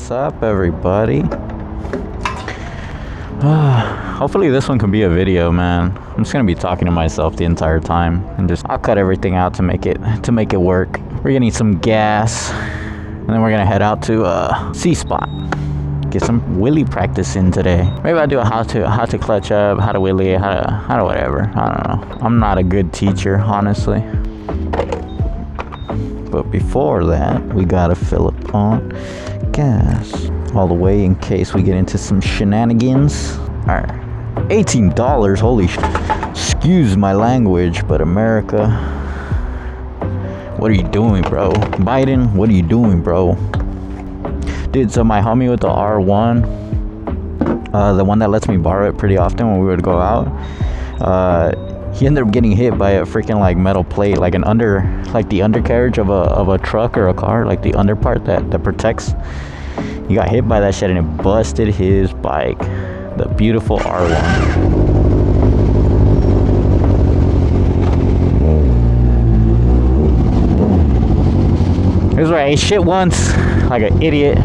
What's up, everybody? Hopefully this one can be a video, man. I'm just gonna be talking to myself the entire time, and I'll cut everything out to make it work. We're gonna need some gas, and then we're gonna head out to C spot. Get some wheelie practice in today. Maybe I'll do a how to clutch up, how to wheelie, how to whatever. I don't know. I'm not a good teacher, honestly. But before that, we gotta fill up on gas all the way in case we get into some shenanigans. All right, $18. Holy excuse my language, but America, what are you doing, bro? Biden, what are you doing, bro? Dude, so my homie with the R1, the one that lets me borrow it pretty often when we would go out, he ended up getting hit by a freaking like metal plate, like the undercarriage of a truck or a car, like the under part that protects. He got hit by that shit and it busted his bike, the beautiful R1. Here's where I ate shit once, like an idiot.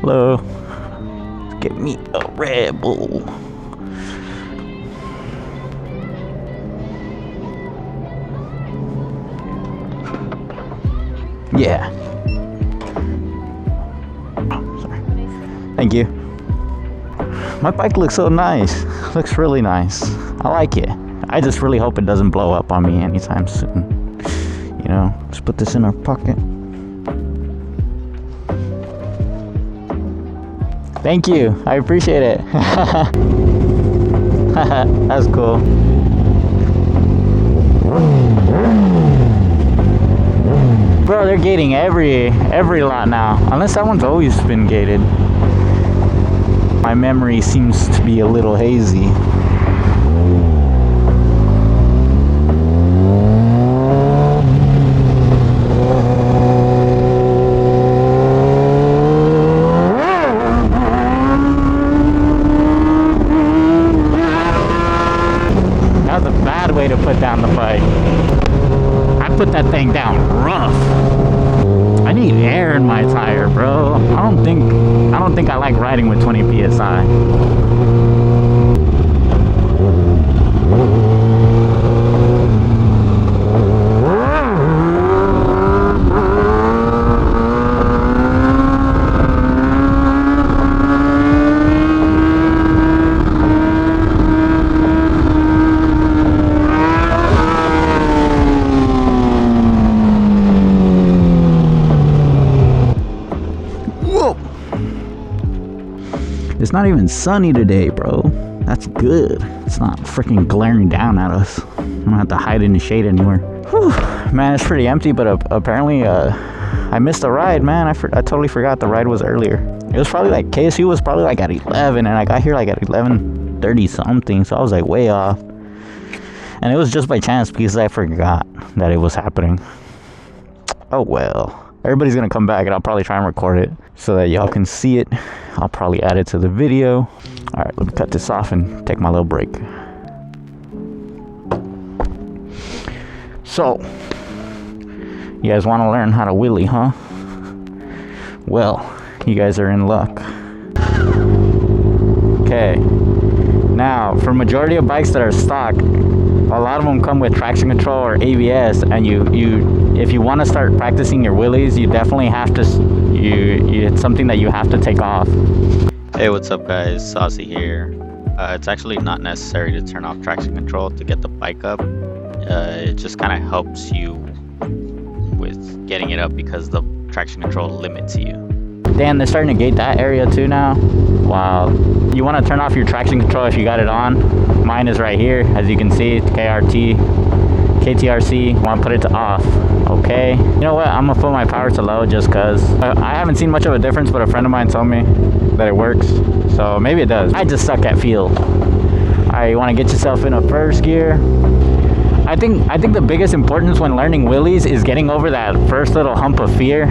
Hello. Get me a Red Bull. Yeah. Oh, sorry. Thank you. My bike looks so nice. Looks really nice. I like it. I just really hope it doesn't blow up on me anytime soon. You know, let's put this in our pocket. Thank you. I appreciate it. That's cool. Bro, they're gating every lot now. Unless that one's always been gated. My memory seems to be a little hazy. That was a bad way to put down the bike. I put that thing down rough. I need air in my tire, bro. I don't think I like riding with 20 psi. It's not even sunny today, bro. That's good. It's not freaking glaring down at us. I don't have to hide in the shade anywhere. Whew. Man, it's pretty empty, but apparently I missed a ride, man. I totally forgot the ride was earlier. It was probably like, KSU was probably like at 11, and I got here like at 11:30 something, so I was like way off. And it was just by chance because I forgot that it was happening. Oh well. Everybody's gonna come back and I'll probably try and record it so that y'all can see it. I'll probably add it to the video. All right, let me cut this off and take my little break. So, you guys want to learn how to wheelie, huh? Well, you guys are in luck. Okay. Now, for majority of bikes that are stock, a lot of them come with traction control or ABS, and if you want to start practicing your wheelies, you definitely have to, it's something that you have to take off. Hey, what's up guys, Saucy here. It's actually not necessary to turn off traction control to get the bike up. It just kind of helps you with getting it up because the traction control limits you. Dan, they're starting to gate that area too now. Wow. You want to turn off your traction control if you got it on. Mine is right here, as you can see, KTRC. Want to put it to off. Okay. You know what? I'm gonna put my power to low just cause I haven't seen much of a difference, but a friend of mine told me that it works. So maybe it does. I just suck at feel. Alright, you want to get yourself in a first gear. I think the biggest importance when learning wheelies is getting over that first little hump of fear.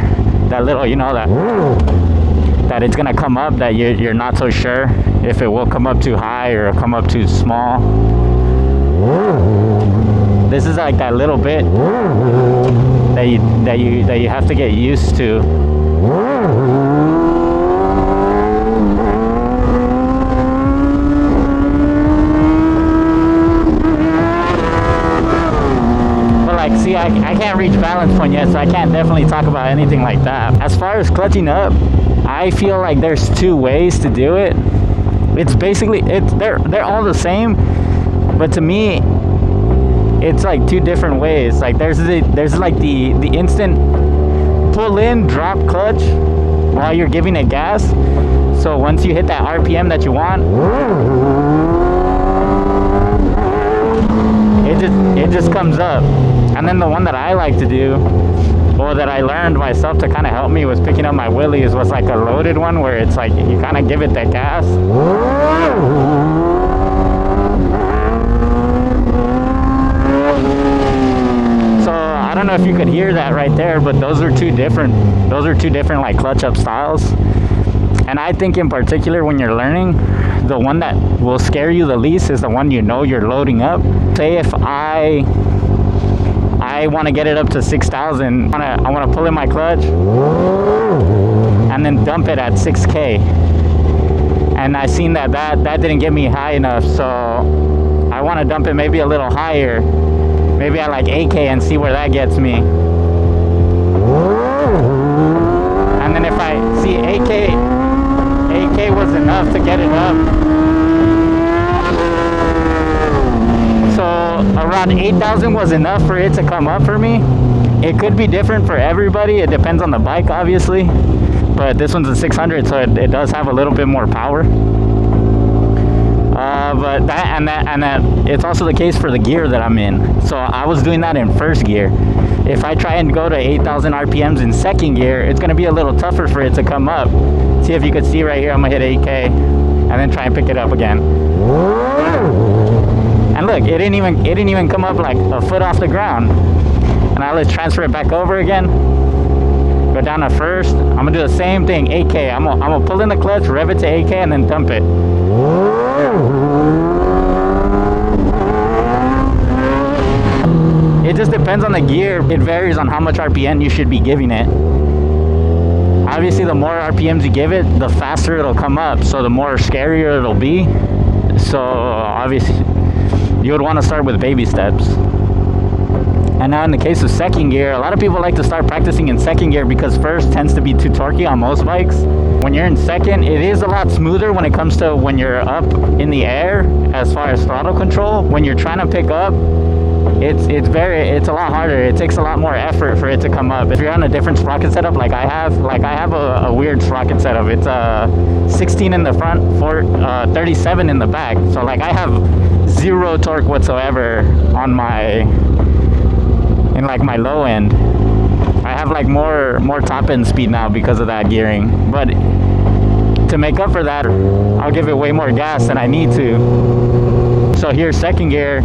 That little, you know, that it's gonna come up, that you're not so sure if it will come up too high or come up too small. This is like that little bit that you have to get used to. Like, see, I can't reach balance point yet, so I can't definitely talk about anything like that. As far as clutching up, I feel like there's two ways to do it. It's basically, they're all the same, but to me, it's like two different ways. Like there's like the instant pull in, drop clutch while you're giving it gas. So once you hit that RPM that you want, it just comes up. And then the one that I like to do, or that I learned myself to kind of help me was picking up my wheelies, was like a loaded one where it's like you kind of give it that gas. So I don't know if you could hear that right there, but those are two different like clutch up styles. And I think in particular when you're learning, the one that will scare you the least is the one you know you're loading up. Say if I want to get it up to 6,000, I want to pull in my clutch, and then dump it at 6K. And I seen that didn't get me high enough, so I want to dump it maybe a little higher, maybe at like 8K, and see where that gets me. And then if I see 8K was enough to get it up. So around 8,000 was enough for it to come up for me. It could be different for everybody. It depends on the bike, obviously. But this one's a 600, so it does have a little bit more power. But that it's also the case for the gear that I'm in. So I was doing that in first gear. If I try and go to 8,000 RPMs in second gear, it's going to be a little tougher for it to come up. See if you could see right here, I'm going to hit 8K and then try and pick it up again. And look, it didn't even come up like a foot off the ground. And now let's transfer it back over again. Go down to first. I'm going to do the same thing, 8K. I'm going to pull in the clutch, rev it to 8K, and then dump it. It just depends on the gear. It varies on how much RPM you should be giving it. Obviously, the more RPMs you give it, the faster it'll come up. So the more scarier it'll be. So obviously, you would want to start with baby steps. And now in the case of second gear, a lot of people like to start practicing in second gear because first tends to be too torquey on most bikes. When you're in second, it is a lot smoother when it comes to when you're up in the air as far as throttle control. When you're trying to pick up, it's a lot harder. It takes a lot more effort for it to come up. If you're on a different sprocket setup like I have a weird sprocket setup. It's 16 in the front, 37 in the back. So like I have zero torque whatsoever on my low end. I have like more top end speed now because of that gearing. But to make up for that, I'll give it way more gas than I need to. So here's second gear.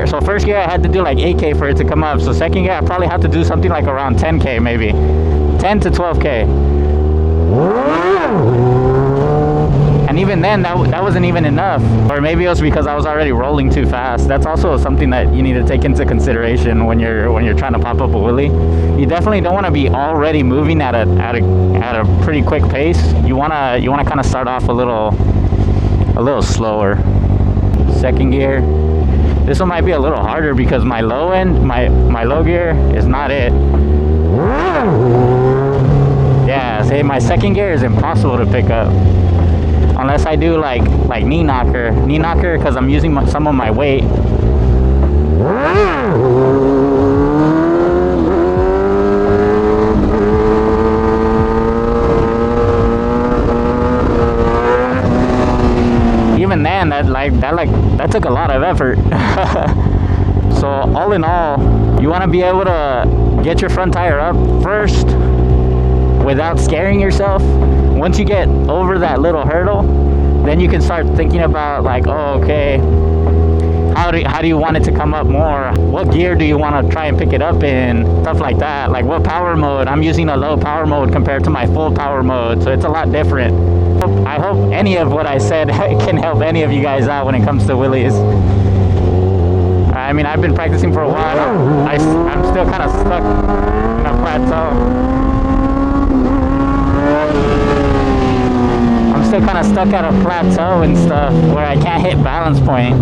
So first gear I had to do like 8K for it to come up. So second gear I probably have to do something like around 10K maybe. 10 to 12K. And even then, that wasn't even enough. Or maybe it was because I was already rolling too fast. That's also something that you need to take into consideration when you're trying to pop up a wheelie. You definitely don't want to be already moving at a pretty quick pace. You wanna kind of start off a little slower. Second gear. This one might be a little harder because my low end, my low gear is not it. Yeah, say my second gear is impossible to pick up. Unless I do like knee knocker because I'm using some of my weight. Even then, that took a lot of effort. So all in all, you want to be able to get your front tire up first without scaring yourself. Once you get over that little hurdle, then you can start thinking about like, oh, okay, how do you want it to come up more? What gear do you want to try and pick it up in? Stuff like that. Like what power mode? I'm using a low power mode compared to my full power mode, so it's a lot different. I hope any of what I said can help any of you guys out when it comes to wheelies. I mean, I've been practicing for a while. I'm still kind of stuck in a plateau. I'm still kind of stuck at a plateau and stuff where I can't hit balance point,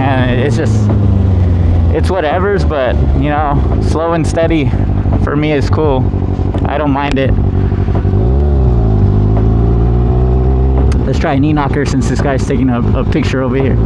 and it's whatever's, but you know, slow and steady for me is cool. I don't mind it. Let's try a knee knocker since this guy's taking a picture over here.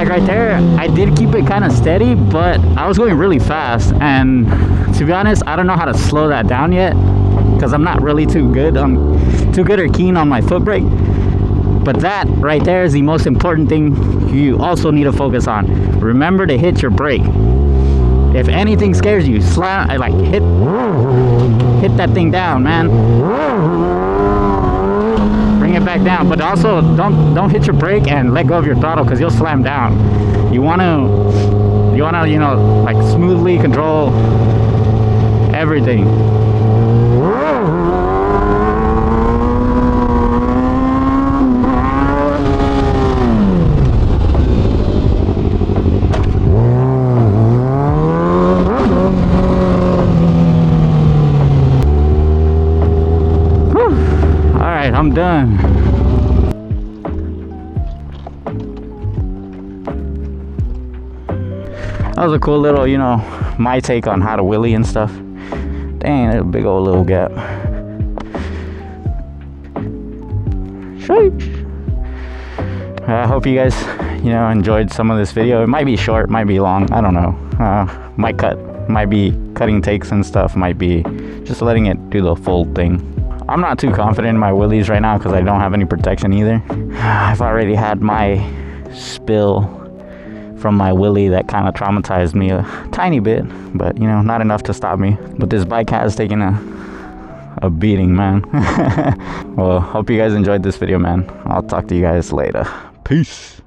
Right there, I did keep it kind of steady, but I was going really fast, and to be honest, I don't know how to slow that down yet because I'm not really too good or keen on my foot brake. But that right there is the most important thing you also need to focus on. Remember to hit your brake. If anything scares you, slam, like hit that thing down, man. Bring it back down, but also don't hit your brake and let go of your throttle because you'll slam down. You wanna, you know, like smoothly control everything. Alright, I'm done. That was a cool little, you know, my take on how to wheelie and stuff. Dang, that's a big old little gap. Sheesh. I hope you guys, you know, enjoyed some of this video. It might be short, might be long, I don't know. Might be cutting takes and stuff, might be just letting it do the full thing. I'm not too confident in my wheelies right now because I don't have any protection either. I've already had my spill from my wheelie that kind of traumatized me a tiny bit, but you know, not enough to stop me. But this bike has taken a beating, man. Well, hope you guys enjoyed this video, man. I'll talk to you guys later. Peace.